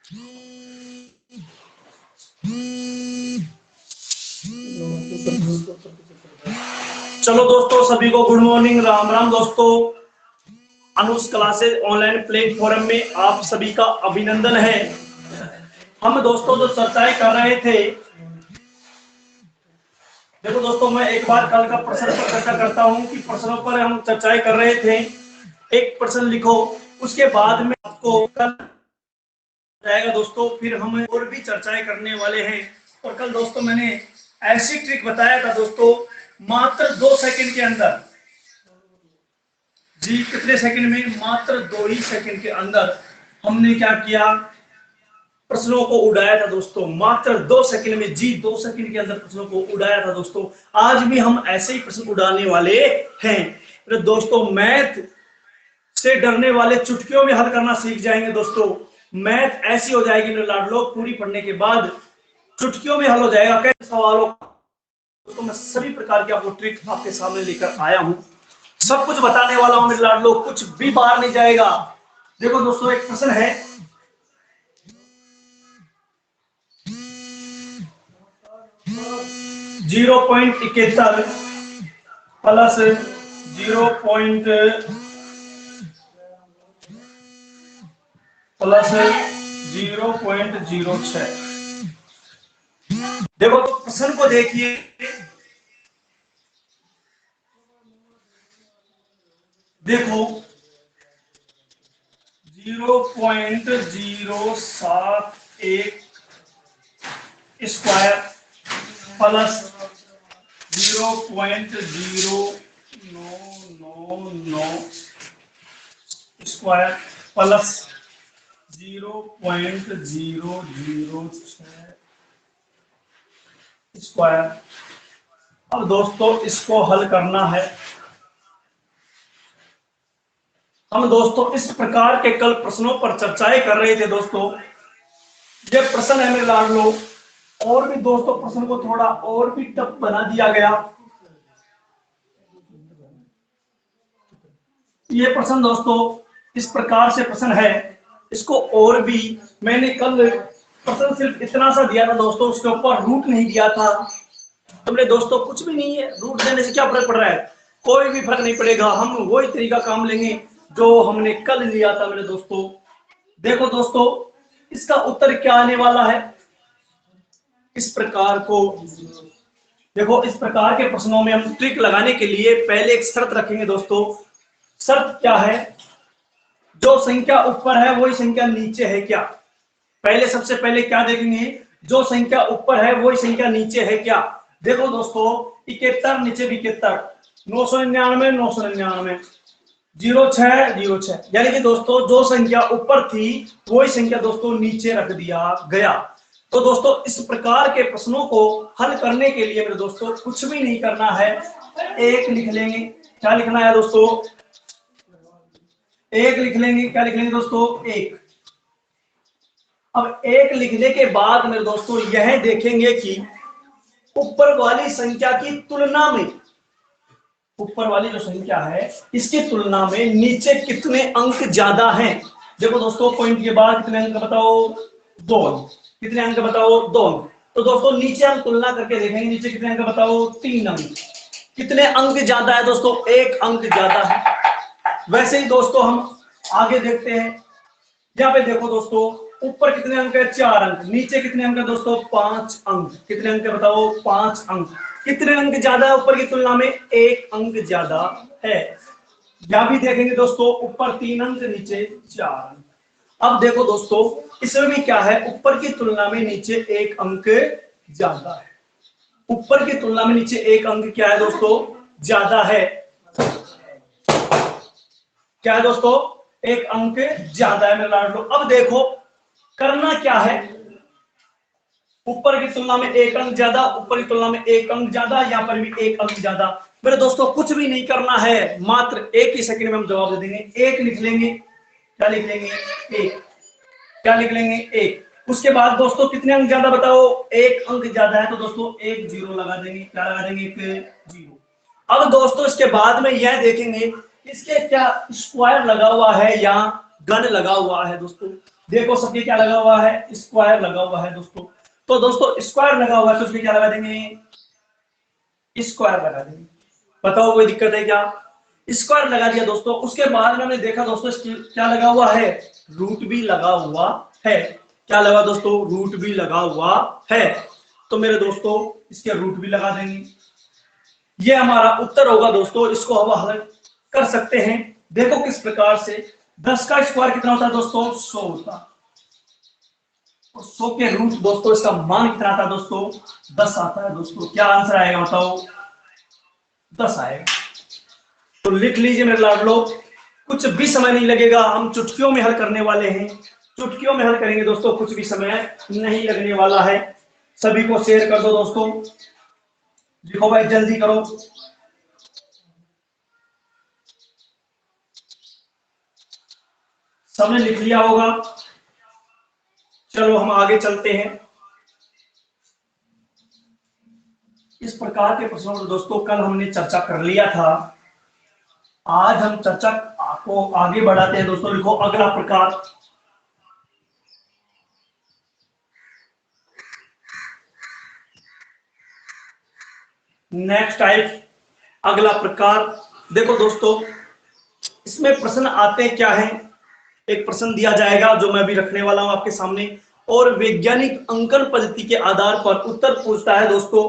चलो दोस्तों, सभी को गुड मॉर्निंग, राम राम दोस्तों। अनुज क्लासेस ऑनलाइन प्लेटफॉर्म में आप सभी का अभिनंदन है। हम दोस्तों जो चर्चाएं कर रहे थे, देखो दोस्तों, मैं एक बार कल का प्रश्न पर चर्चा करता हूं कि प्रश्नों पर हम चर्चाएं कर रहे थे। एक प्रश्न लिखो, उसके बाद में आपको कल जाएगा दोस्तों, फिर हम और भी चर्चाएं करने वाले हैं। और कल दोस्तों मैंने ऐसी ट्रिक बताया था दोस्तों, मात्र 2 सेकंड के अंदर, जी कितने सेकंड में, मात्र 2 ही सेकंड के अंदर हमने क्या किया, प्रश्नों को उड़ाया था दोस्तों। मात्र 2 सेकंड में, जी 2 सेकंड के अंदर प्रश्नों को उड़ाया था दोस्तों। आज भी हम ऐसे ही प्रश्न उड़ाने वाले हैं। तो दोस्तों, मैथ से डरने वाले चुटकियों में हल करना सीख जाएंगे दोस्तों। मैथ ऐसी हो जाएगी मेरे लाडलो, पूरी पढ़ने के बाद चुटकियों में हल हो जाएगा। कैसे सवालों तो मैं सभी प्रकार की आपको ट्रिक आपके सामने लेकर आया हूं, सब कुछ बताने वाला हूं मेरे लाडलो, कुछ भी बाहर नहीं जाएगा। देखो दोस्तों, एक प्रश्न है, 0.71 प्लस 0.06। देखो तो प्रश्न को देखिए, देखो 0.071 square plus 0.0999 square plus 0.006 square. अब दोस्तों इसको हल करना है। हम दोस्तों इस प्रकार के कल प्रश्नों पर चर्चाएं कर रहे थे दोस्तों। ये प्रश्न है मेरे लाडलो, और भी दोस्तों प्रश्न को थोड़ा और भी टफ बना दिया गया। ये प्रश्न दोस्तों इस प्रकार से प्रश्न है, इसको और भी मैंने कल प्रश्न सिर्फ इतना सा दिया था दोस्तों, उसके ऊपर रूट नहीं दिया था। हमने दोस्तों कुछ भी नहीं है, रूट देने से क्या फर्क पड़ रहा है, कोई भी फर्क नहीं पड़ेगा। हम वही तरीका काम लेंगे जो हमने कल लिया था मेरे दोस्तों। देखो दोस्तों, इसका उत्तर क्या आने वाला है, इस प्रकार को देखो। इस प्रकार के प्रश्नों में हम ट्रिक लगाने के लिए पहले एक शर्त रखेंगे दोस्तों। शर्त क्या है, जो संख्या ऊपर है वही संख्या नीचे है क्या। पहले सबसे पहले क्या देखेंगे, जो संख्या ऊपर है वही संख्या नीचे है क्या। देखो दोस्तों, 71 नीचे भी 71, 999 999, 06 यानी कि दोस्तों जो संख्या ऊपर थी वही संख्या दोस्तों नीचे रख दिया गया। तो दोस्तों इस प्रकार के प्रश्नों को हल करने के लिए मेरे दोस्तों कुछ भी नहीं करना है, एक लिख लेंगे। क्या लिखना है दोस्तों, एक लिख लेंगे। क्या लिख लेंगे दोस्तों, एक। अब एक लिखने के बाद मेरे दोस्तों यह देखेंगे कि ऊपर वाली संख्या की तुलना में, ऊपर वाली जो संख्या है इसकी तुलना में नीचे कितने अंक ज्यादा हैं। देखो दोस्तों, पॉइंट के बाद कितने अंक बताओ, 2 अंक। कितने अंक बताओ, 2 अंक। तो दोस्तों नीचे हम तुलना करके देखेंगे, नीचे कितने अंक बताओ, 3 अंक। कितने अंक ज्यादा है दोस्तों, 1 अंक ज्यादा है। वैसे ही दोस्तों हम आगे देखते हैं, यहाँ पे देखो दोस्तों, ऊपर कितने अंक है, 4 अंक। नीचे कितने अंक है दोस्तों, 5 अंक। कितने अंक है बताओ, 5 अंक। कितने अंक ज्यादा है ऊपर की तुलना में, 1 अंक ज्यादा है। यहां भी देखेंगे दोस्तों, ऊपर 3 अंक, नीचे 4 अंक। अब देखो दोस्तों, इसमें भी क्या है, ऊपर की तुलना में नीचे 1 अंक ज्यादा है। ऊपर की तुलना में नीचे 1 अंक क्या है दोस्तों, ज्यादा है। क्या है दोस्तों, 1 अंक ज्यादा है मेरे लाडलो। अब देखो करना क्या है, ऊपर की तुलना में 1 अंक ज्यादा, ऊपर की तुलना में 1 अंक ज्यादा, यहाँ पर भी 1 अंक ज्यादा। मेरे दोस्तों कुछ भी नहीं करना है, मात्र 1 ही सेकंड में हम जवाब दे देंगे। 1 लिख लेंगे। क्या लिख लेंगे, 1। क्या लिख लेंगे, 1। उसके बाद दोस्तों कितने अंक ज्यादा बताओ, 1 अंक ज्यादा है, तो दोस्तों 1 0 लगा देंगे। क्या लगा देंगे, 1 0। अब दोस्तों इसके बाद में यह देखेंगे इसके क्या स्क्वायर लगा हुआ है या घन लगा हुआ है दोस्तों। देखो सबके क्या लगा हुआ है, स्क्वायर लगा हुआ है दोस्तों। तो दोस्तों स्क्वायर लगा हुआ है तो उसमें क्या लगा देंगे, स्क्वायर लगा देंगे। बताओ कोई दिक्कत है क्या? स्क्वायर लगा दिया दोस्तों। उसके बाद में हमने देखा दोस्तों क्या लगा हुआ है, रूट भी लगा हुआ है। क्या लगा दोस्तों, रूट भी लगा हुआ है। तो मेरे दोस्तों इसके रूट भी लगा देंगे। ये हमारा उत्तर होगा दोस्तों। इसको हम हल कर सकते हैं। देखो किस प्रकार से। 10 का स्क्वायर कितना होता है दोस्तों, 100 होता है। और 100 के रूट दोस्तों इसका मान कितना आता है दोस्तों, 10 आता है दोस्तों। क्या आंसर आएगा बताओ, 10 आएगा। तो लिख लीजिए मेरे लाडलो, कुछ भी समय नहीं लगेगा, हम चुटकियों में हल करने वाले हैं। चुटकियों में हल करेंगे दोस्तों, कुछ भी समय नहीं लगने वाला है। सभी को शेयर कर दो दोस्तों। लिखो भाई जल्दी करो। सबने लिख लिया होगा। चलो हम आगे चलते हैं। इस प्रकार के प्रश्नों को दोस्तों कल हमने चर्चा कर लिया था। आज हम चर्चा को आगे बढ़ाते हैं दोस्तों। लिखो अगला प्रकार। नेक्स्ट टाइप, अगला प्रकार। देखो दोस्तों इसमें प्रश्न आते क्या है। एक प्रश्न दिया जाएगा जो मैं भी रखने वाला हूं आपके सामने, और वैज्ञानिक अंकन पद्धति के आधार पर उत्तर पूछता है दोस्तों।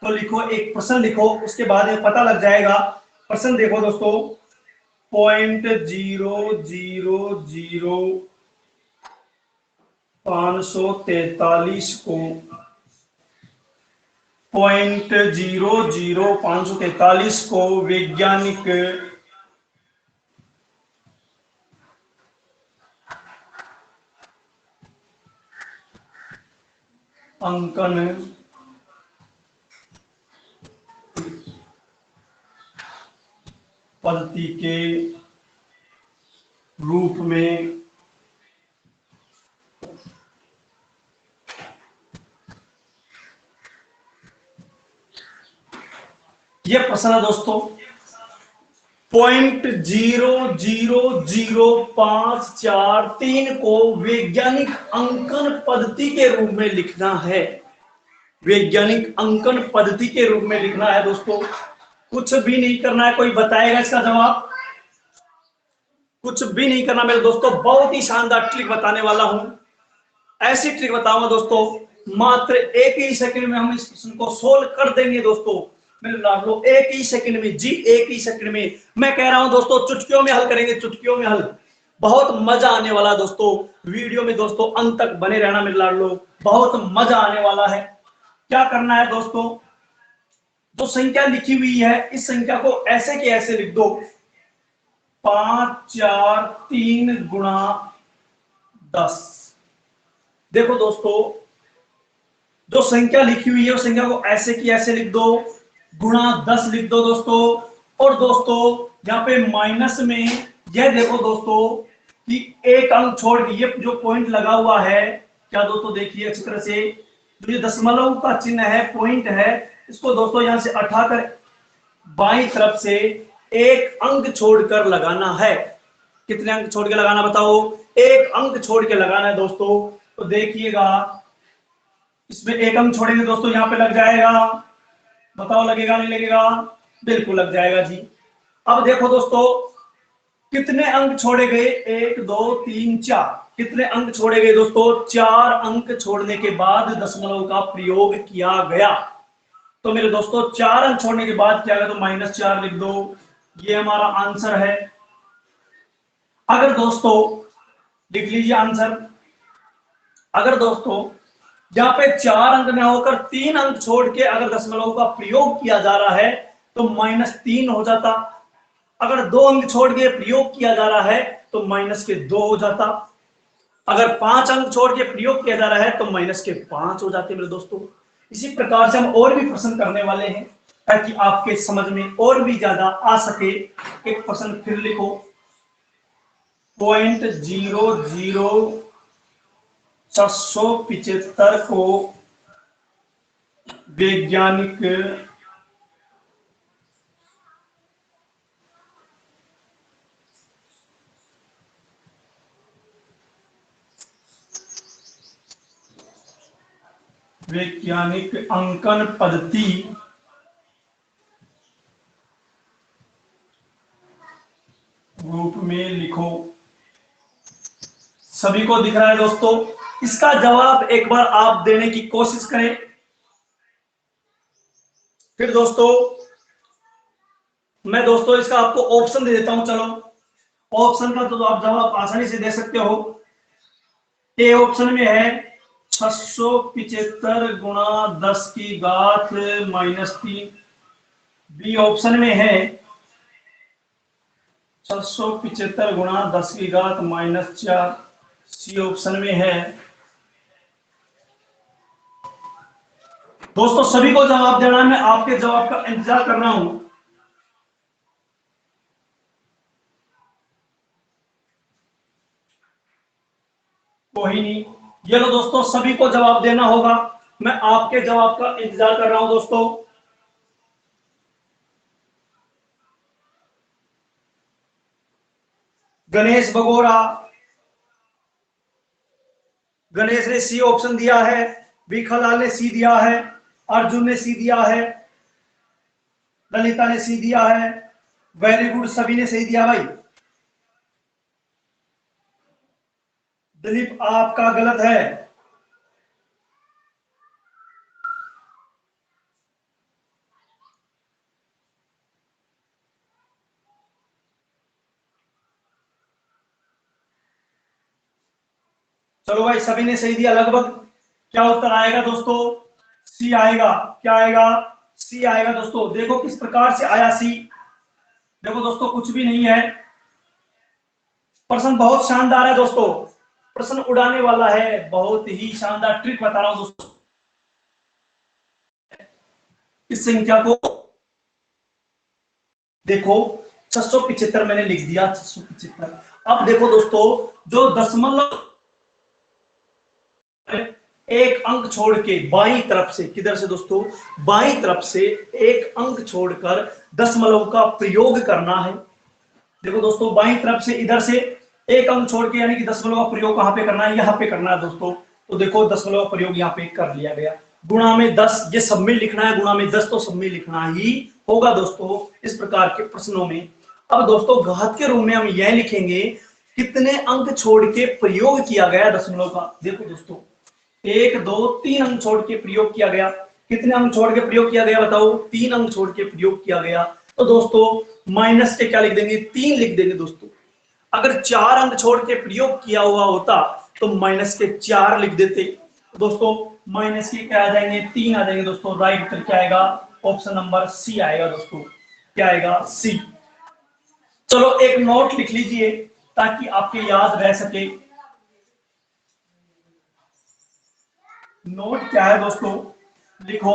तो लिखो एक प्रश्न लिखो, उसके बाद में पता लग जाएगा। प्रश्न देखो दोस्तों, 0.00543 को 0.00543 को वैज्ञानिक अंकन पद्धति के रूप में यह प्रश्न है दोस्तों। 0.00543 को वैज्ञानिक अंकन पद्धति के रूप में लिखना है। वैज्ञानिक अंकन पद्धति के रूप में लिखना है दोस्तों। कुछ भी नहीं करना है। कोई बताएगा इसका जवाब? कुछ भी नहीं करना मेरे दोस्तों। बहुत ही शानदार ट्रिक बताने वाला हूं। ऐसी ट्रिक बताऊंगा दोस्तों, मात्र एक ही सेकंड में हम इस प्रश्न को सोल्व कर देंगे दोस्तों। मेरे लाडलो एक ही सेकंड में जी, एक ही सेकंड में। मैं कह रहा हूं दोस्तों चुटकियों में हल करेंगे, चुटकियों में हल। बहुत मजा आने वाला दोस्तों। वीडियो में दोस्तों अंत तक बने रहना मेरे लाडलो, बहुत मजा आने वाला है। क्या करना है दोस्तों, जो संख्या लिखी हुई है इस संख्या को ऐसे के ऐसे लिख दो। 5 4 3 गुणा 10। देखो दोस्तों जो संख्या लिखी हुई है उस संख्या को ऐसे की ऐसे लिख दो, गुणा 10 लिख दो दोस्तों। और दोस्तों यहाँ पे माइनस में यह देखो दोस्तों कि एक अंक छोड़ के ये जो पॉइंट लगा हुआ है, क्या दोस्तों देखिए अच्छी तरह से, जो ये दशमलव का चिन्ह है, पॉइंट है, इसको दोस्तों यहां से उठाकर बाईं तरफ से एक अंक छोड़कर लगाना है। कितने अंक छोड़ के लगाना बताओ? एक अंक छोड़ के लगाना है दोस्तों। तो देखिएगा इसमें एक अंक छोड़ेंगे दोस्तों, यहां पे लग जाएगा। बताओ लगेगा नहीं लगेगा? बिल्कुल लग जाएगा जी। अब देखो दोस्तों कितने अंक छोड़े गए, 1 2 3 4। कितने अंक छोड़े गए दोस्तों? 4 अंक छोड़ने के बाद दशमलव का प्रयोग किया गया। तो मेरे दोस्तों 4 अंक छोड़ने के बाद क्या गया, तो -4 लिख दो। ये हमारा आंसर है। अगर दोस्तों लिख लीजिए आंसर। अगर दोस्तों जहां पे 4 अंक न होकर 3 अंक छोड़ के अगर दशमलव का प्रयोग किया जा रहा है तो -3 हो जाता। अगर 2 अंक छोड़ के प्रयोग किया जा रहा है तो -2 हो जाता। अगर 5 अंक छोड़ के प्रयोग किया जा रहा है तो -5 हो जाते मेरे दोस्तों। इसी प्रकार से हम और भी प्रश्न करने वाले हैं ताकि आपके समझ में और भी ज्यादा आ सके। एक प्रश्न फिर लिखो, 0.00475 को वैज्ञानिक वैज्ञानिक अंकन पद्धति रूप में लिखो। सभी को दिख रहा है दोस्तों? इसका जवाब एक बार आप देने की कोशिश करें। फिर दोस्तों मैं दोस्तों इसका आपको ऑप्शन दे देता हूं। चलो ऑप्शन का तो आप जवाब आसानी से दे सकते हो। ए ऑप्शन में है 675 गुणा 10 की घात -3। बी ऑप्शन में है 675 गुणा 10 की घात -4। सी ऑप्शन में है। दोस्तों सभी को जवाब देना है, मैं आपके जवाब का इंतजार कर रहा हूं। कोई नहीं, ये लो दोस्तों, सभी को जवाब देना होगा। मैं आपके जवाब का इंतजार कर रहा हूं दोस्तों। गणेश बगोरा, गणेश ने सी ऑप्शन दिया है, भिखालाल ने सी दिया है, अर्जुन ने सी दिया है, ललिता ने सी दिया है। वेरी गुड, सभी ने सही दिया भाई। दिलीप आपका गलत है। चलो भाई, सभी ने सही दिया लगभग। क्या उत्तर आएगा दोस्तों? सी आएगा। क्या आएगा? सी आएगा दोस्तों। देखो किस प्रकार से आया सी। देखो दोस्तों कुछ भी नहीं है। प्रश्न बहुत शानदार है दोस्तों, प्रश्न उड़ाने वाला है। बहुत ही शानदार ट्रिक बता रहा हूं दोस्तों। इस संख्या को देखो, 675 मैंने लिख दिया, 675। अब देखो दोस्तों, जो दशमलव एक अंक छोड़ के बाईं तरफ से, किधर से दोस्तों? बाईं तरफ से एक अंक छोड़कर दशमलव का प्रयोग करना है। देखो दोस्तों, बाईं तरफ से इधर से एक अंक छोड़ के, यानी कि दशमलव का प्रयोग कहां पे करना है? यहां पे करना है दोस्तों। तो देखो दशमलव का प्रयोग यहाँ पे कर लिया गया। गुणा में 10, ये सब में लिखना है। गुणा में 10 तो सब में लिखना ही होगा दोस्तों इस प्रकार के प्रश्नों में। अब दोस्तों घात के रूप में हम यह लिखेंगे कितने अंक छोड़ के प्रयोग किया गया दशमलव का। देखो दोस्तों, 1 2 3 अंक छोड़ के प्रयोग किया गया। कितने अंक छोड़ के प्रयोग किया गया बताओ? 3 अंक छोड़ के प्रयोग किया गया। तो दोस्तों माइनस के क्या लिख देंगे? 3 लिख देंगे दोस्तों। अगर 4 अंक छोड़ के प्रयोग किया हुआ होता तो माइनस के 4 लिख देते दोस्तों। माइनस के क्या आ जाएंगे? 3 आ जाएंगे दोस्तों। राइट उत्तर क्या आएगा? ऑप्शन नंबर सी आएगा दोस्तों। क्या आएगा? सी। चलो एक नोट लिख लीजिए ताकि आपके याद रह सके। नोट क्या है दोस्तों? लिखो,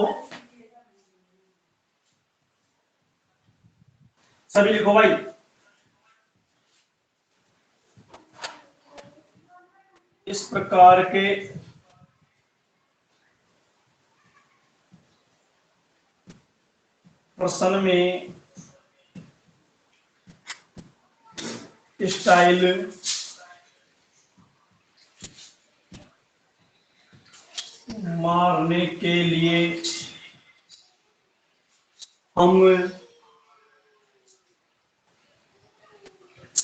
सभी लिखो भाई। इस प्रकार के प्रश्न में स्टाइल मारने के लिए हम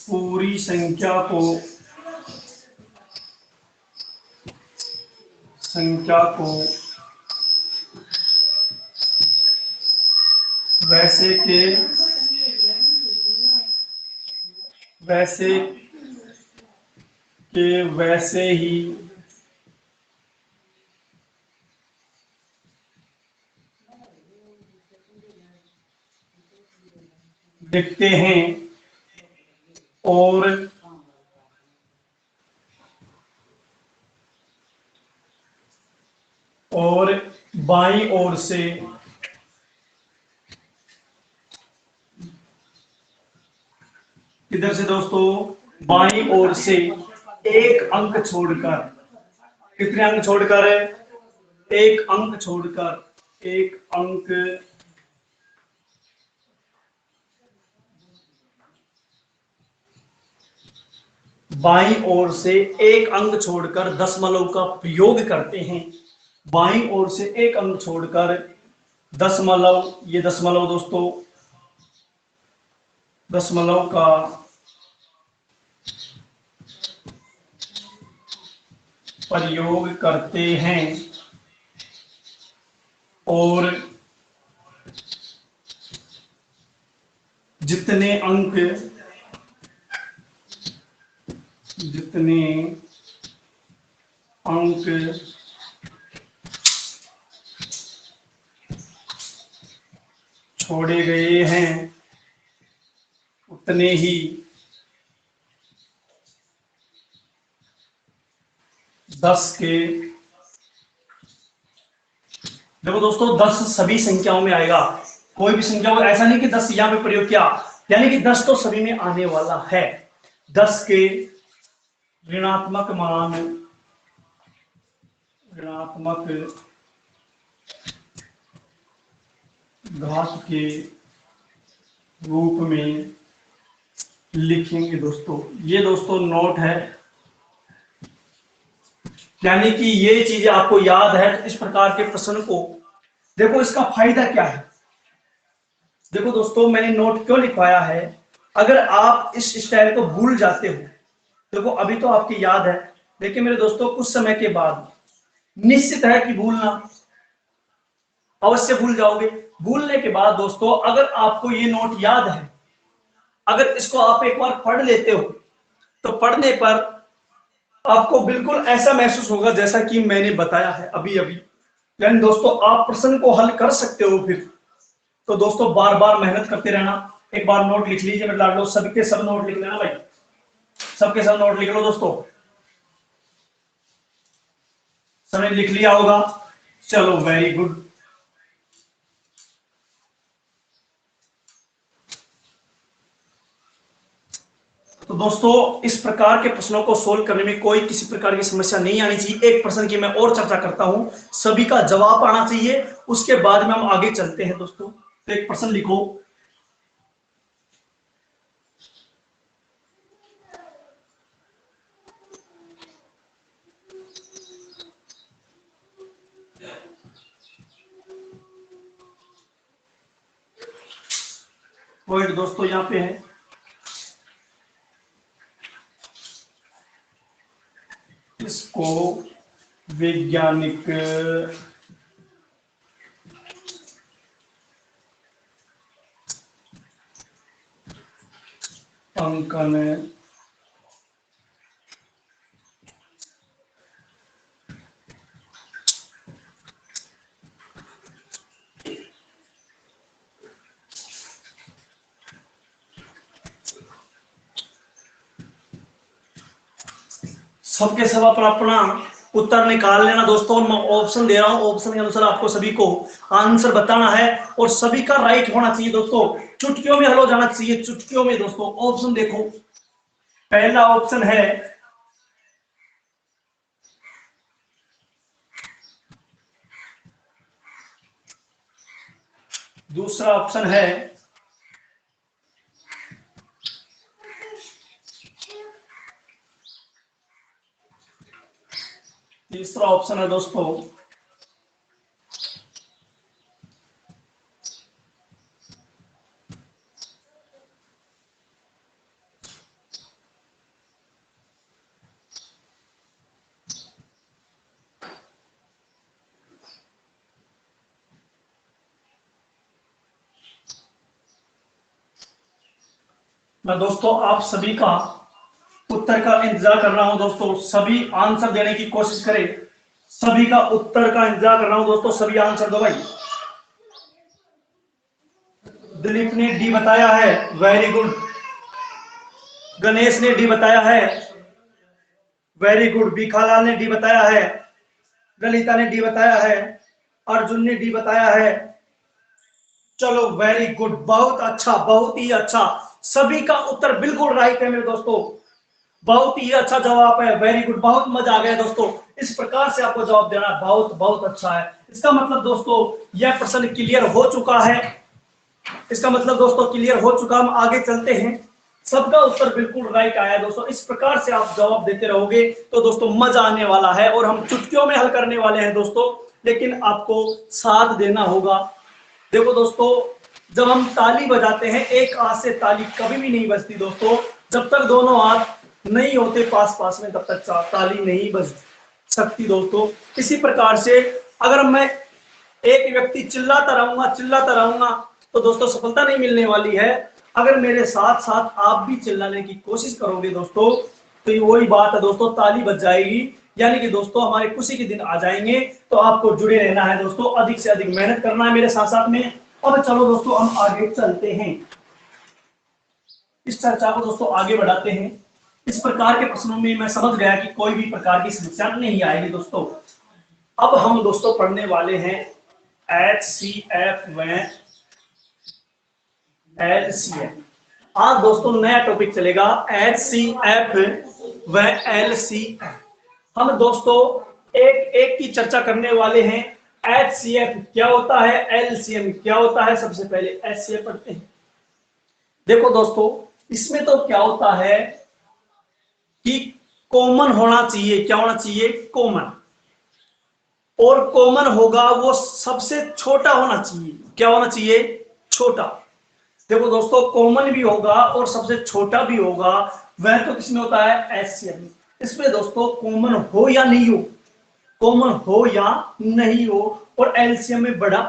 पूरी संख्या को वैसे के वैसे ही लिखते हैं और बाईं ओर से किधर से दोस्तों? बाईं ओर से एक अंक छोड़कर, कितने अंक छोड़कर? एक अंक छोड़कर, एक अंक बाईं ओर से एक अंक छोड़कर दशमलव का प्रयोग करते हैं। बाईं ओर से एक अंक छोड़कर दशमलव, ये दशमलव दोस्तों, दशमलव का प्रयोग करते हैं और जितने अंक छोड़े गए हैं उतने ही 10 के, देखो दोस्तों 10 सभी संख्याओं में आएगा, कोई भी संख्या हो, ऐसा नहीं कि 10 यहां पे प्रयोग किया, यानी कि 10 तो सभी में आने वाला है। 10 के ऋणात्मक मान, ऋणात्मक घात के रूप में लिखेंगे दोस्तों। ये दोस्तों नोट है, यानी कि ये चीजें आपको याद है। इस प्रकार के प्रश्न को देखो, इसका फायदा क्या है। देखो दोस्तों, मैंने नोट क्यों लिखवाया है, अगर आप इस स्टाइल को भूल जाते हो, देखो अभी तो आपकी याद है, लेकिन मेरे दोस्तों कुछ समय के बाद निश्चित है कि भूलना, अवश्य भूल जाओगे। भूलने के बाद दोस्तों, अगर आपको ये नोट याद है, अगर इसको आप एक बार पढ़ लेते हो, तो पढ़ने पर आपको बिल्कुल ऐसा महसूस होगा जैसा कि मैंने बताया है अभी अभी। यानी दोस्तों आप प्रश्न को हल कर सकते हो फिर। तो दोस्तों बार बार मेहनत करते रहना। एक बार नोट लिख लीजिए मेरे लाडलो, सबके सब नोट लिख लेना भाई, सबके सब नोट लिख लो दोस्तों। सबने लिख लिया होगा, चलो वेरी गुड। तो दोस्तों इस प्रकार के प्रश्नों को सोल्व करने में कोई किसी प्रकार की समस्या नहीं आनी चाहिए। एक प्रश्न की मैं और चर्चा करता हूं, सभी का जवाब आना चाहिए, उसके बाद में हम आगे चलते हैं दोस्तों। तो एक प्रश्न लिखो, पॉइंट दोस्तों यहां पे है, इसको वैज्ञानिक अंकन सबके सब अपना अपना उत्तर निकाल लेना दोस्तों। मैं ऑप्शन दे रहा हूं, ऑप्शन के अनुसार आपको सभी को आंसर बताना है और सभी का राइट होना चाहिए दोस्तों। चुटकियों में हल हो जाना चाहिए, चुटकियों में दोस्तों। ऑप्शन देखो, पहला ऑप्शन है दूसरा ऑप्शन है तीसरा ऑप्शन है दोस्तों मैं दोस्तों आप सभी का उत्तर का इंतजार कर रहा हूं दोस्तों। सभी आंसर देने की कोशिश करें, सभी का उत्तर का इंतजार कर रहा हूं दोस्तों। सभी आंसर दो भाई। दिलीप ने डी बताया है, वेरी गुड। गणेश ने डी बताया है, वेरी गुड। भिखालाल ने डी बताया है, ललिता ने डी बताया है, अर्जुन ने डी बताया है। चलो वेरी गुड, बहुत अच्छा, बहुत ही अच्छा। सभी का उत्तर बिल्कुल राइट है मेरे दोस्तों, बहुत ही अच्छा जवाब है, वेरी गुड। बहुत मजा आ गया दोस्तों, इस प्रकार से आपको जवाब देना बहुत बहुत अच्छा है। इसका मतलब दोस्तों यह प्रश्न क्लियर हो चुका है, इसका मतलब दोस्तों क्लियर हो चुका। हम आगे चलते हैं, सबका उत्तर बिल्कुल राइट आया दोस्तों। इस प्रकार से आप जवाब देते रहोगे तो दोस्तों मजा आने वाला है, और हम चुटकियों में हल करने वाले हैं दोस्तों, लेकिन आपको साथ देना होगा। देखो दोस्तों, जब हम ताली बजाते हैं, एक हाथ से ताली कभी भी नहीं बजती दोस्तों। जब तक दोनों हाथ नहीं होते पास पास में, तब तक ताली नहीं बज सकती दोस्तों। इसी प्रकार से अगर मैं एक व्यक्ति चिल्लाता रहूंगा तो दोस्तों सफलता नहीं मिलने वाली है। अगर मेरे साथ साथ आप भी चिल्लाने की कोशिश करोगे दोस्तों, तो ये वही बात है दोस्तों, ताली बज जाएगी। यानी कि दोस्तों हमारे खुशी के दिन आ जाएंगे। तो आपको जुड़े रहना है दोस्तों, अधिक से अधिक मेहनत करना है मेरे साथ साथ में। अब चलो दोस्तों हम आगे चलते हैं, इस चर्चा को दोस्तों आगे बढ़ाते हैं। इस प्रकार के प्रश्नों में मैं समझ गया कि कोई भी प्रकार की समस्या नहीं आएगी दोस्तों। अब हम दोस्तों पढ़ने वाले हैं HCF व LCM। आज दोस्तों नया टॉपिक चलेगा, HCF व LCM। हम दोस्तों एक एक की चर्चा करने वाले हैं। HCF क्या होता है, LCM क्या होता है। सबसे पहले HCF पढ़ते हैं। देखो दोस्तों, इसमें तो क्या होता है कि कॉमन होना चाहिए। क्या होना चाहिए, कॉमन। और कॉमन होगा वो सबसे छोटा होना चाहिए। क्या होना चाहिए, छोटा। देखो दोस्तों, कॉमन भी होगा और सबसे छोटा भी होगा। वह तो किसमें होता है, HCF में। इसमें दोस्तों कॉमन हो या नहीं हो, कॉमन हो या नहीं हो, और LCM में बड़ा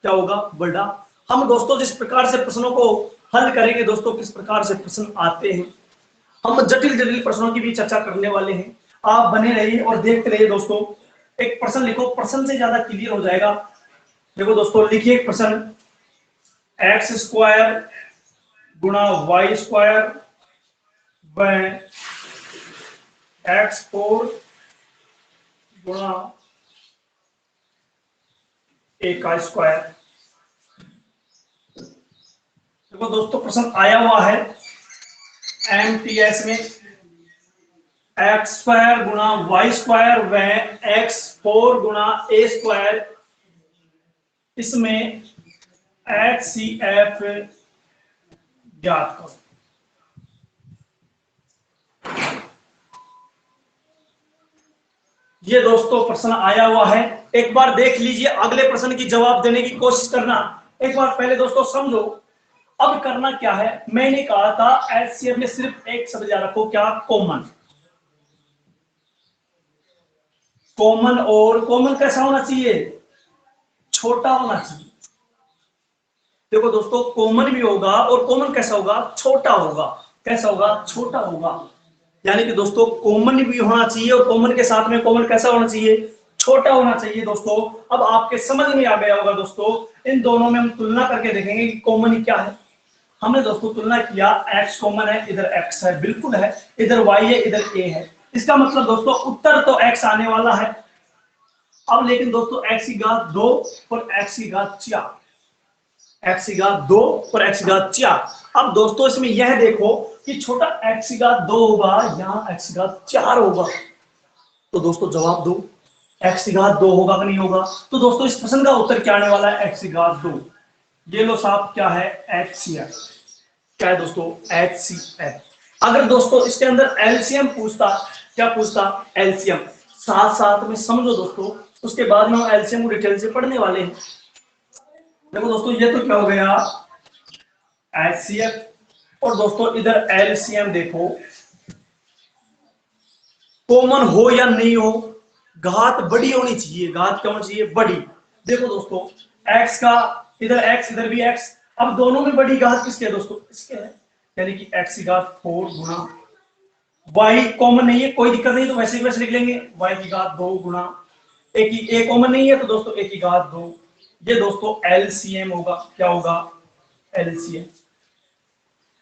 क्या होगा, बड़ा। हम दोस्तों जिस प्रकार से प्रश्नों को हल करेंगे दोस्तों, किस प्रकार से प्रश्न आते हैं, हम जटिल जटिल प्रश्नों की भी चर्चा करने वाले हैं। आप बने रहिए और देखते रहिए दोस्तों। एक प्रश्न लिखो, प्रश्न से ज्यादा क्लियर हो जाएगा। देखो दोस्तों, लिखिए एक प्रश्न, एक्स स्क्वायर गुणा वाई स्क्वायर व x4 गुणा a का स्क्वायर। देखो दोस्तों, प्रश्न आया हुआ है MTS में, एक्स स्क्वायर गुणा वाई स्क्वायर व x4 गुणा a स्क्वायर। इसमें HCF ज्ञात करो। ये दोस्तों प्रश्न आया हुआ है, एक बार देख लीजिए, अगले प्रश्न की जवाब देने की कोशिश करना। एक बार पहले दोस्तों समझो। अब करना क्या है, मैंने कहा था HCF में सिर्फ एक शब्द याद रखो, क्या, कॉमन। कॉमन, और कॉमन कैसा होना चाहिए, छोटा होना चाहिए। देखो दोस्तों, कॉमन भी होगा और कॉमन कैसा होगा, छोटा होगा। कैसा होगा, छोटा होगा। यानी कि दोस्तों कॉमन भी होना चाहिए और कॉमन के साथ में कॉमन कैसा होना चाहिए, छोटा होना चाहिए दोस्तों। अब आपके समझ में आ गया होगा दोस्तों, इन दोनों में हम तुलना करके देखेंगे कि कॉमन क्या है। हमने दोस्तों तुलना किया, x कॉमन है, इधर x है, बिल्कुल है, इधर y है, इधर a है। इसका मतलब दोस्तों उत्तर तो x आने वाला है। अब लेकिन दोस्तों x की घात 2 और x की घात 4, x की घात 2 और x की घात 4। अब दोस्तों इसमें यह देखो कि छोटा x की घात 2 होगा, यहाँ x की घात 4 होगा। तो दोस्तों जवाब दो, x की घात 2 होगा कि नहीं होगा। तो दोस्तों इस प्रश्न का उत्तर क्या आने वाला है, x की घात 2। ये लो साहब, क्या है, HCF। क्या है दोस्तों, HCF। अगर दोस्तों इसके अंदर LCM पूछता, क्या पूछता, LCM। साथ साथ में समझो दोस्तों, उसके बाद में हम LCM को डिटेल से पढ़ने वाले हैं। देखो दोस्तों, ये तो क्या हो गया, HCF। और दोस्तों इधर LCM देखो, कॉमन हो या नहीं हो, घात बड़ी होनी चाहिए। घात क्या होनी चाहिए, बड़ी। देखो दोस्तों, x का इधर x, इधर भी x। अब दोनों में बड़ी घात किसके है दोस्तों, इसके है। यानी कि x की घात 4 गुणा y कॉमन नहीं है, कोई दिक्कत नहीं, तो वैसे ही वैसे लिख लेंगे, y की घात 2 गुणा a कॉमन नहीं है, तो दोस्तों a की घात 2। ये दोस्तों LCM होगा। क्या होगा, LCM।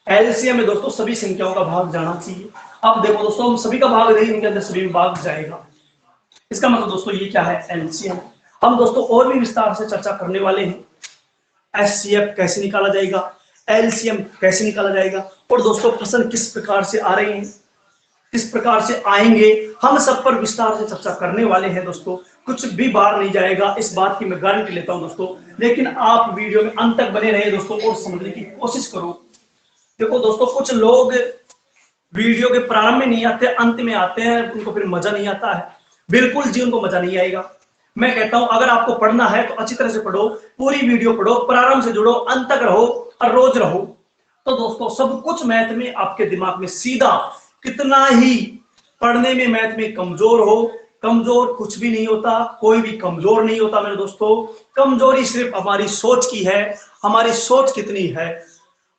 LCM में दोस्तों सभी संख्याओं का भाग जाना चाहिए। अब देखो दोस्तों, हम सभी का भाग नहीं, इनके अंदर सभी भाग जाएगा। इसका मतलब दोस्तों ये क्या है, LCM। हम दोस्तों और भी विस्तार से चर्चा करने वाले हैं, HCF कैसे निकाला जाएगा, LCM कैसे निकाला जाएगा, और दोस्तों प्रश्न किस प्रकार से आ रहे हैं, किस प्रकार से आएंगे, हम सब पर विस्तार से चर्चा करने वाले हैं दोस्तों। कुछ भी बाहर नहीं जाएगा, इस बात की मैं गारंटी लेता हूं दोस्तों। लेकिन आप वीडियो में अंत तक बने रहे दोस्तों और समझने की कोशिश करो। देखो दोस्तों, कुछ लोग वीडियो के प्रारंभ में नहीं आते, अंत में आते हैं, उनको फिर मजा नहीं आता है। बिल्कुल जी, उनको मजा नहीं आएगा। मैं कहता हूं अगर आपको पढ़ना है तो अच्छी तरह से पढ़ो, पूरी वीडियो पढ़ो, प्रारंभ से जुड़ो, अंत तक रहो और रोज रहो। तो दोस्तों सब कुछ मैथ में आपके दिमाग में सीधा, कितना ही पढ़ने में मैथ में कमजोर हो, कमजोर कुछ भी नहीं होता, कोई भी कमजोर नहीं होता मेरे दोस्तों। कमजोरी सिर्फ हमारी सोच की है। हमारी सोच कितनी है,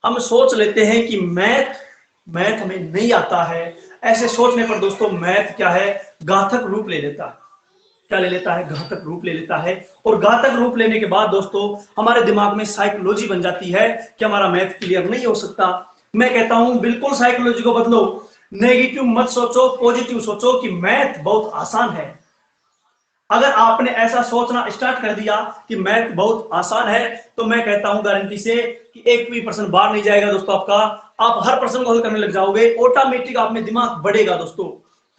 हम सोच लेते हैं कि मैथ मैथ हमें नहीं आता है। ऐसे सोचने पर दोस्तों मैथ क्या है, घातक रूप ले लेता है। क्या ले लेता है? घातक रूप ले लेता है। और घातक रूप लेने के बाद दोस्तों हमारे दिमाग में साइकोलॉजी बन जाती है कि हमारा मैथ क्लियर नहीं हो सकता। मैं कहता हूं बिल्कुल साइकोलॉजी को बदलो, नेगेटिव मत सोचो, पॉजिटिव सोचो कि मैथ बहुत आसान है। अगर आपने ऐसा सोचना स्टार्ट कर दिया कि मैथ बहुत आसान है, तो मैं कहता हूं गारंटी से कि एक भी प्रश्न बाहर नहीं जाएगा दोस्तों आपका। आप हर प्रश्न को हल करने लग जाओगे, ऑटोमेटिक आप में दिमाग बढ़ेगा दोस्तों।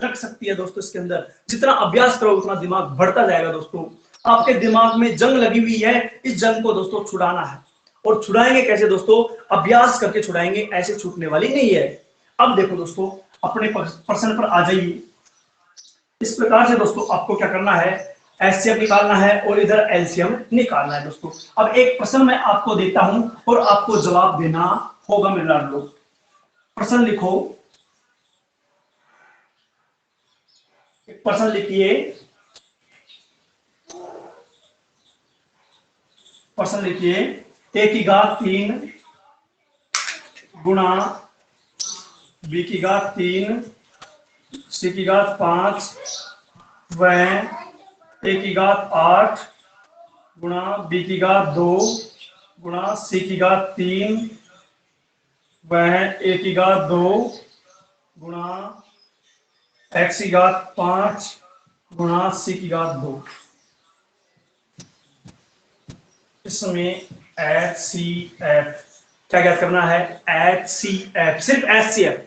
रख सकती है दोस्तों इसके अंदर, जितना अभ्यास करो उतना दिमाग बढ़ता जाएगा दोस्तों। आपके दिमाग में जंग लगी हुई है, इस जंग को दोस्तों छुड़ाना है। और छुड़ाएंगे कैसे दोस्तों? अभ्यास करके छुड़ाएंगे, ऐसे छूटने वाली नहीं है। अब देखो दोस्तों, अपने प्रश्न पर आ जाइए। इस प्रकार से दोस्तों आपको क्या करना है, एचसीएफ निकालना है और इधर एलसीएम निकालना है दोस्तों। अब एक प्रश्न मैं आपको देता हूं और आपको जवाब देना होगा मेरे लाड लोग। प्रश्न लिखो, एक प्रश्न लिखिए। प्रश्न लिखिए, ए की घात 3 गुणा बी की घात 3 सी की घात 5 व ए की घात 8 गुणा बी की घात 2 गुणा सी की घात 3 वह ए की घात 2 गुणा एक्स की घात 5 गुणा सी की घात 2। इसमें एच सी एफ क्या ज्ञात करना है? एच सी एफ, सिर्फ एच सी एफ।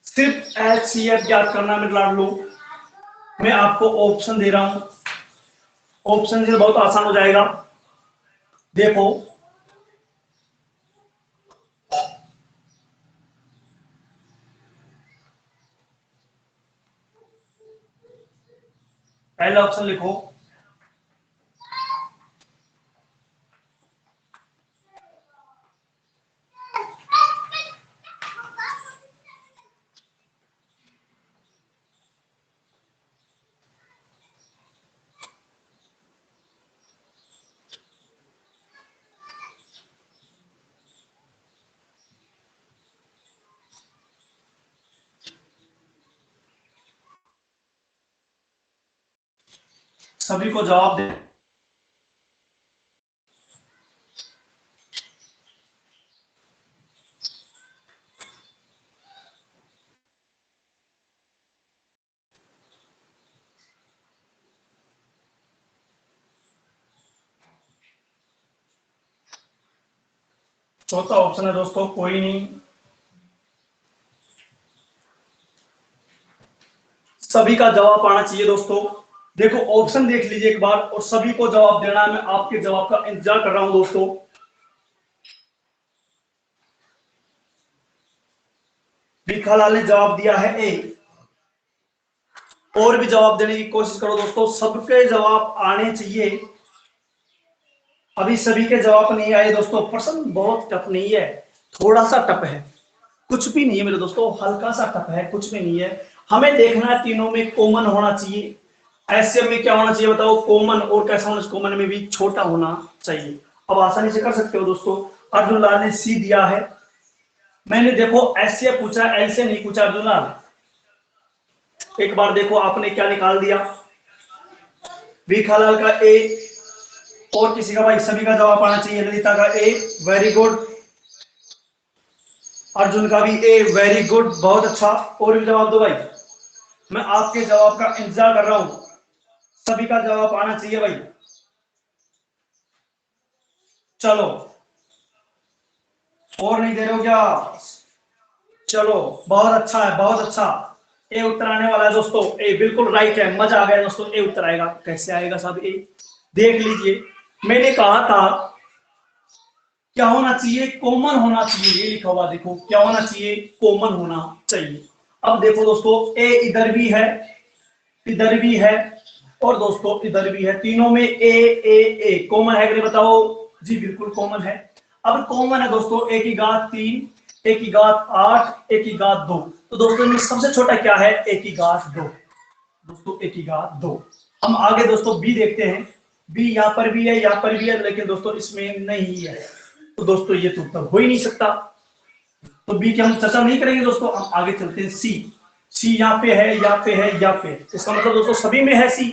सिर्फ एच सी एफ ज्ञात करना मेरे लाड लो। मैं आपको ऑप्शन दे रहा हूं, ऑप्शन से बहुत आसान हो जाएगा। देखो, पहला ऑप्शन लिखो, सभी को जवाब दे। चौथा ऑप्शन है दोस्तों, कोई नहीं। सभी का जवाब आना चाहिए दोस्तों। देखो ऑप्शन देख लीजिए एक बार और सभी को जवाब देना है। मैं आपके जवाब का इंतजार कर रहा हूं दोस्तों। भिखालाल ने जवाब दिया है ए। और भी जवाब देने की कोशिश करो दोस्तों, सबके जवाब आने चाहिए। अभी सभी के जवाब नहीं आए दोस्तों। प्रश्न बहुत टफ नहीं है, थोड़ा सा टफ है, कुछ भी नहीं है मेरे दोस्तों, हल्का सा टफ है, कुछ भी नहीं है। हमें देखना है तीनों में कॉमन होना चाहिए। ऐसे में क्या होना चाहिए बताओ? कॉमन। और कैसा होना? कॉमन में भी छोटा होना चाहिए। अब आसानी से कर सकते हो दोस्तों। अर्जुन लाल ने सी दिया है। मैंने देखो ऐसे पूछा, ऐसे नहीं पूछा अर्जुन लाल। एक बार देखो आपने क्या निकाल दिया। भिखालाल का ए, और किसी का भाई? सभी का जवाब आना चाहिए। ललिता का ए, वेरी गुड। अर्जुन का भी ए, वेरी गुड, बहुत अच्छा। और भी जवाब दो भाई, मैं आपके जवाब का इंतजार कर रहा हूं। सभी का जवाब आना चाहिए भाई। चलो, और नहीं दे रहे हो क्या? चलो, बहुत अच्छा है, बहुत अच्छा। ए उत्तर आने वाला है दोस्तों। ए बिल्कुल राइट है, मजा आ गया दोस्तों। ए उत्तर आएगा। कैसे आएगा साहब ए? देख लीजिए, मैंने कहा था क्या होना चाहिए, कॉमन होना चाहिए। ये लिखा हुआ देखो, क्या होना चाहिए, कॉमन होना चाहिए। अब देखो दोस्तों, ए इधर भी है, इधर भी है, और दोस्तों इधर भी है, तीनों में ए कॉमन है कि नहीं बताओ। जी बिल्कुल कॉमन है। अब कॉमन है दोस्तों, ए की घात 3, ए की घात 8, ए की घात 2। तो दोस्तों इनमें सबसे छोटा क्या है, ए की घात 2। दोस्तों ए की घात 2। हम आगे दोस्तों बी देखते हैं। बी यहाँ पर भी है, यहाँ पर भी है, लेकिन दोस्तों इसमें नहीं है। तो दोस्तों ये तो उत्तर हो ही नहीं सकता। तो बी की हम चर्चा नहीं करेंगे दोस्तों। हम आगे चलते हैं सी। सी यहाँ पे है, यहाँ पे है, यहाँ पे। इसका मतलब दोस्तों सभी में है सी।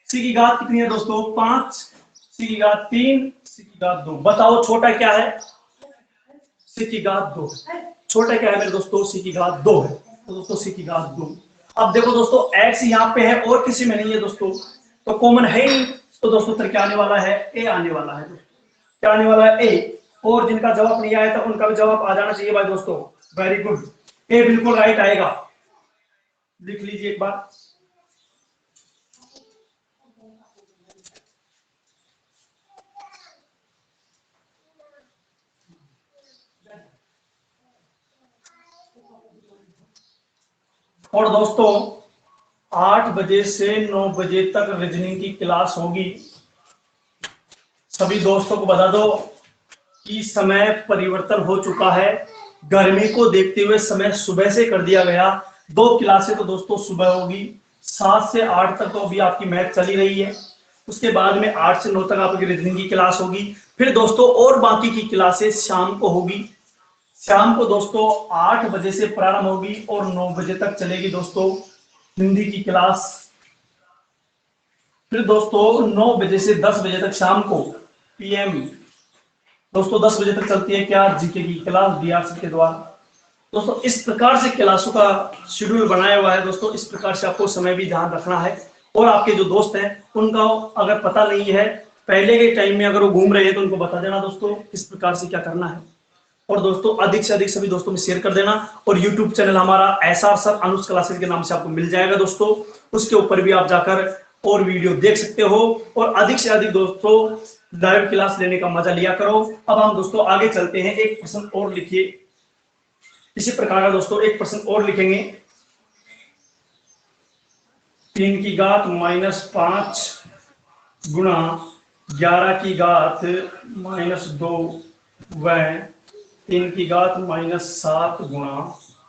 सी की घात कितनी है दोस्तों, 5, सी की घात 3, सी की घात 2। बताओ छोटा क्या है, सी की घात 2। छोटा क्या है मेरे दोस्तों, सी की घात 2 है। तो दोस्तों सी की घात 2। अब देखो दोस्तों एक्स यहाँ पे है और किसी में नहीं है दोस्तों, तो कॉमन है ही। तो दोस्तों उत्तर क्या आने वाला है, ए आने वाला है दोस्तों। क्या आने वाला है, ए। और जिनका जवाब नहीं आया था उनका भी जवाब आ जाना चाहिए भाई दोस्तों। वेरी गुड, ए बिल्कुल राइट आएगा। लिख लीजिए एक बार। और दोस्तों 8 बजे से 9 बजे तक रीजनिंग की क्लास होगी। सभी दोस्तों को बता दो कि समय परिवर्तन हो चुका है। गर्मी को देखते हुए समय सुबह से कर दिया गया। 2 क्लासें तो दोस्तों सुबह होगी, 7 से 8 तक तो अभी आपकी मैथ चली रही है। उसके बाद में 8 से 9 तक आपकी रीजनिंग की क्लास होगी। फिर दोस्तों और बाकी की क्लासें शाम को होगी। शाम को दोस्तों 8 बजे से प्रारंभ होगी और 9 बजे तक चलेगी दोस्तों हिंदी की क्लास। फिर दोस्तों 9 बजे से 10 बजे तक शाम को पीएम दोस्तों 10 बजे तक चलती है क्या, जीके की क्लास डीआरसी के द्वारा। दोस्तों इस प्रकार से क्लासों का शेड्यूल बनाया हुआ है दोस्तों। इस प्रकार से आपको समय भी ध्यान रखना है। और आपके जो दोस्त हैं उनका अगर पता नहीं है पहले के टाइम में, अगर वो घूम रहे हैं तो उनको बता देना दोस्तों किस प्रकार से क्या करना है। और दोस्तों अधिक से अधिक सभी दोस्तों में शेयर कर देना। और यूट्यूब चैनल हमारा एसआर सर अनुज क्लासेस के नाम से आपको मिल जाएगा दोस्तों। उसके ऊपर भी आप जाकर और वीडियो देख सकते हो। और अधिक से अधिक दोस्तों लाइव क्लास लेने का मजा लिया करो। अब हम दोस्तों आगे चलते हैं। एक प्रश्न और लिखिए इसी प्रकार का दोस्तों, एक प्रश्न और लिखेंगे। 3 की घात -5 गुणा 11 की घात -2 व 3 की घात -7 गुणा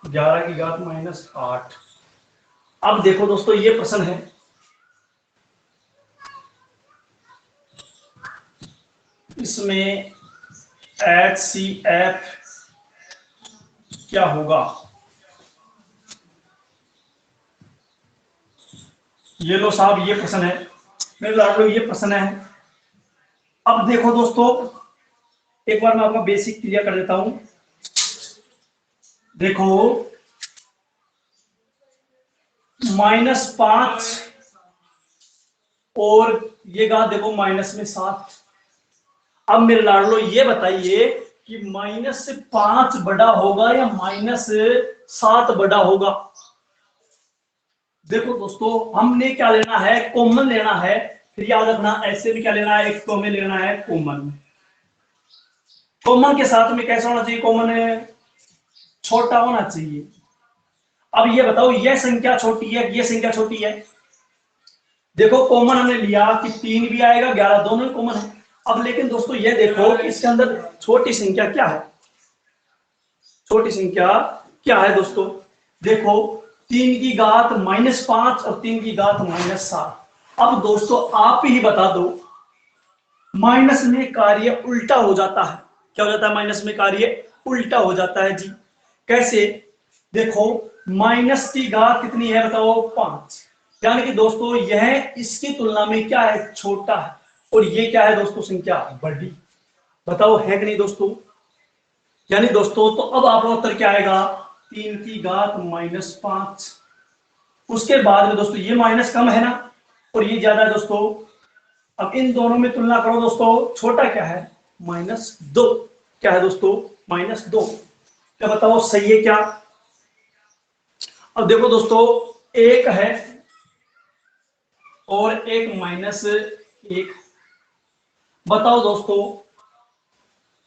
11 की घात -8। अब देखो दोस्तों ये प्रश्न है। इसमें HCF क्या होगा, ये लो साहब, ये प्रश्न है मेरे लाडलो, ये प्रश्न है। अब देखो दोस्तों एक बार मैं आपका बेसिक क्लियर कर देता हूं। देखो -5 और ये घात देखो -7। अब मेरे लाडलो ये बताइए कि -5 बड़ा होगा या -7 बड़ा होगा। देखो दोस्तों हमने क्या लेना है, कॉमन लेना है। फिर याद रखना ऐसे भी क्या लेना है, एक तो हमें लेना है कॉमन। कॉमन के साथ में कैसा होना चाहिए, कॉमन छोटा होना चाहिए। अब ये बताओ ये संख्या छोटी है, ये संख्या छोटी है। देखो कॉमन हमने लिया कि 3 भी आएगा 11, दोनों कॉमन है। अब लेकिन दोस्तों ये देखो कि इसके अंदर छोटी संख्या क्या है, छोटी संख्या क्या है दोस्तों। देखो 3 की घात -5 और 3 की घात -7। अब दोस्तों आप ही बता दो, माइनस में कार्य उल्टा हो जाता है। क्या हो जाता है, माइनस में कार्य उल्टा हो जाता है जी। कैसे, देखो माइनस की घात कितनी है बताओ, 5। यानी कि दोस्तों यह इसकी तुलना में क्या है, छोटा है। और ये क्या है दोस्तों, संख्या बड़ी। बताओ है कि नहीं दोस्तों। यानी दोस्तों तो अब आपका उत्तर क्या आएगा, 3 की घात -5। उसके बाद में दोस्तों ये माइनस कम है ना, और ये ज्यादा है दोस्तों। अब इन दोनों में तुलना करो दोस्तों, छोटा क्या है, -2। क्या है दोस्तों, -2। क्या बताओ सही है क्या। अब देखो दोस्तों एक है और एक -1। बताओ दोस्तों,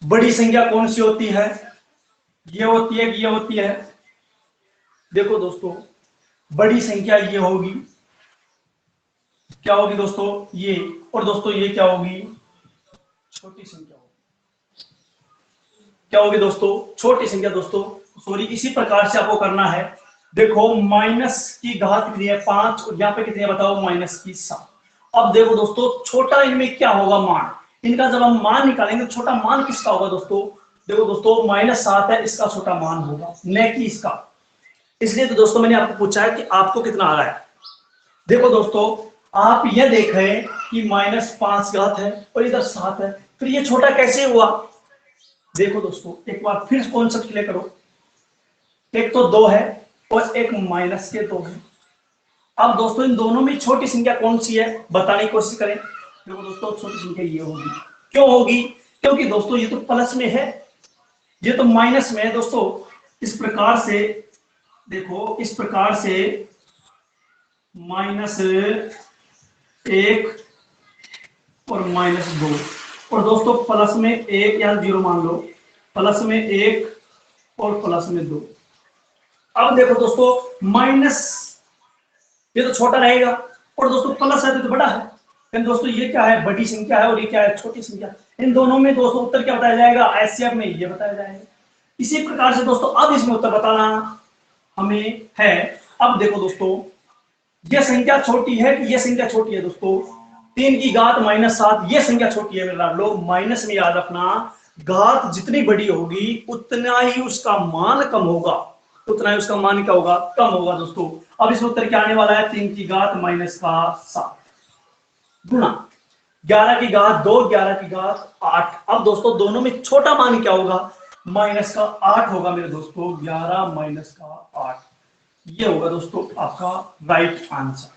बड़ी संख्या कौन सी होती है? ये होती है कि ये होती है? देखो दोस्तों, बड़ी संख्या ये होगी, क्या होगी दोस्तों? ये। और दोस्तों ये क्या होगी? छोटी संख्या होगी। क्या होगी दोस्तों? छोटी संख्या दोस्तों। सॉरी, इसी प्रकार से आपको करना है। देखो, माइनस की घात कितनी है? 5, और यहाँ पे कितनी है बताओ? माइनस की 7। अब देखो दोस्तों, छोटा इनमें क्या होगा? मान। इनका जब हम मान निकालेंगे, छोटा मान किसका होगा दोस्तों? देखो दोस्तों, -7 है, इसका छोटा मान होगा, न कि इसका। इसलिए तो दोस्तों मैंने आपको पूछा है कि आपको कितना आ रहा है। देखो दोस्तों, आप ये देख रहे हैं कि -5 घात है और इधर 7 है, फिर ये छोटा कैसे हुआ? देखो दोस्तों, एक बार फिर कॉन्सेप्ट क्लियर करो। एक तो 2 है और एक माइनस के 2 है। अब दोस्तों, इन दोनों में छोटी संख्या कौन सी है बताने की कोशिश करें। देखो दोस्तों, छोटी संख्या ये होगी। क्यों होगी? क्योंकि दोस्तों ये तो प्लस में है, ये तो माइनस में है दोस्तों। इस प्रकार से देखो, इस प्रकार से -1 और -2, और दोस्तों प्लस में 1 या 0 मान लो, प्लस में 1 और प्लस में 2। अब देखो दोस्तों, माइनस ये तो छोटा रहेगा, और दोस्तों प्लस है तो बड़ा है। लेकिन दोस्तों ये क्या है? बड़ी संख्या है, और ये क्या है? छोटी संख्या। इन दोनों में दोस्तों उत्तर क्या बताया जाएगा? एचसीएफ में ये बताया जाएगा। इसी प्रकार से दोस्तों, अब इसमें उत्तर बताना हमें है। अब देखो दोस्तों, ये संख्या छोटी है कि ये संख्या छोटी है दोस्तों? 3 की घात -7, ये संख्या छोटी है मेरे लोग। माइनस में याद रखना, घात जितनी बड़ी होगी उतना ही उसका मान कम होगा, उतना ही उसका मान क्या होगा? कम होगा दोस्तों। अब इसमें उत्तर क्या आने वाला है? 3 की घात -7 गुणा 11 की घात 2, 11 की घात 8। अब दोस्तों दोनों में छोटा मान क्या होगा? -8 होगा मेरे दोस्तों। 11 -8, ये होगा दोस्तों आपका राइट आंसर।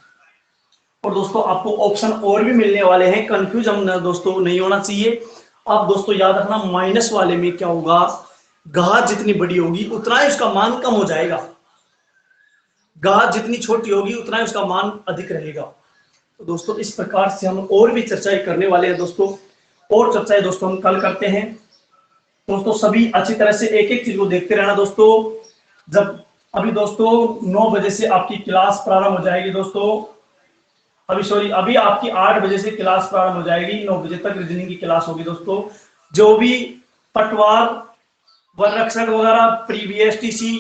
और दोस्तों आपको ऑप्शन और भी मिलने वाले हैं, कंफ्यूज हम दोस्तों नहीं होना चाहिए। अब दोस्तों याद रखना, माइनस वाले में क्या होगा? घात जितनी बड़ी होगी उतना ही उसका मान कम हो जाएगा, घात जितनी छोटी होगी उतना ही उसका मान अधिक रहेगा। तो दोस्तों इस प्रकार से हम और भी चर्चाएं करने वाले हैं दोस्तों, और चर्चाएं दोस्तों हम कल करते हैं। दोस्तों सभी अच्छी तरह से एक एक चीज को देखते रहना दोस्तों। जब अभी दोस्तों 9 बजे से आपकी क्लास प्रारंभ हो जाएगी दोस्तों। अभी आपकी 8 बजे से क्लास प्रारंभ हो जाएगी, 9 बजे तक रीजनिंग की क्लास होगी दोस्तों। जो भी पटवार, वनरक्षक वगैरह, प्रीवीएस टीसी,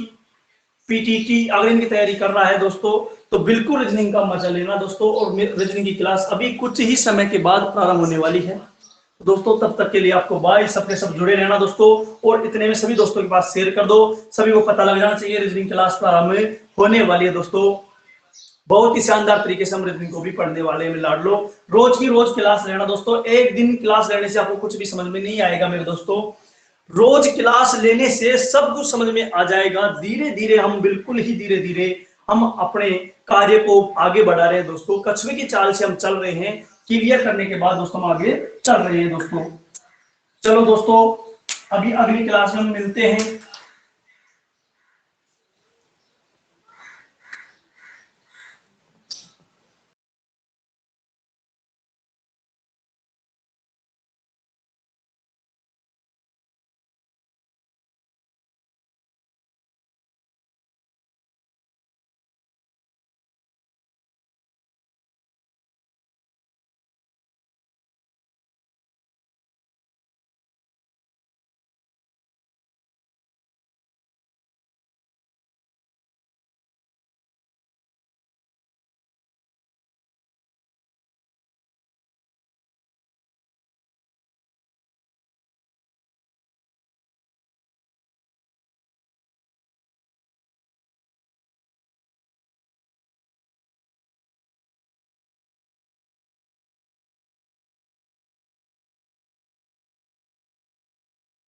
पीटीटी अगर इनकी तैयारी कर रहा है दोस्तों, तो बिल्कुल रीजनिंग का मजा लेना दोस्तों। और रीजनिंग की क्लास अभी कुछ ही समय के बाद प्रारंभ होने वाली है दोस्तों। तब तक के लिए आपको बाय, सबके सब जुड़े रहना दोस्तों। और इतने में सभी दोस्तों के पास शेयर कर दो, सभी को पता लग जाना चाहिए रीजनिंग क्लास प्रारंभ होने वाली है दोस्तों। बहुत ही शानदार तरीके से हम रीजनिंग को भी पढ़ने वाले हैं लाडलो। रोज की रोज क्लास लेना दोस्तों। एक दिन क्लास लेने से आपको कुछ भी समझ में नहीं आएगा मेरे दोस्तों। रोज क्लास लेने से सब कुछ समझ में आ जाएगा। धीरे धीरे हम, बिल्कुल ही धीरे धीरे हम अपने कार्य को आगे बढ़ा रहे हैं दोस्तों। कछुए की चाल से हम चल रहे हैं, क्लियर करने के बाद दोस्तों हम आगे चल रहे हैं दोस्तों। चलो दोस्तों, अभी अगली क्लास में हम मिलते हैं।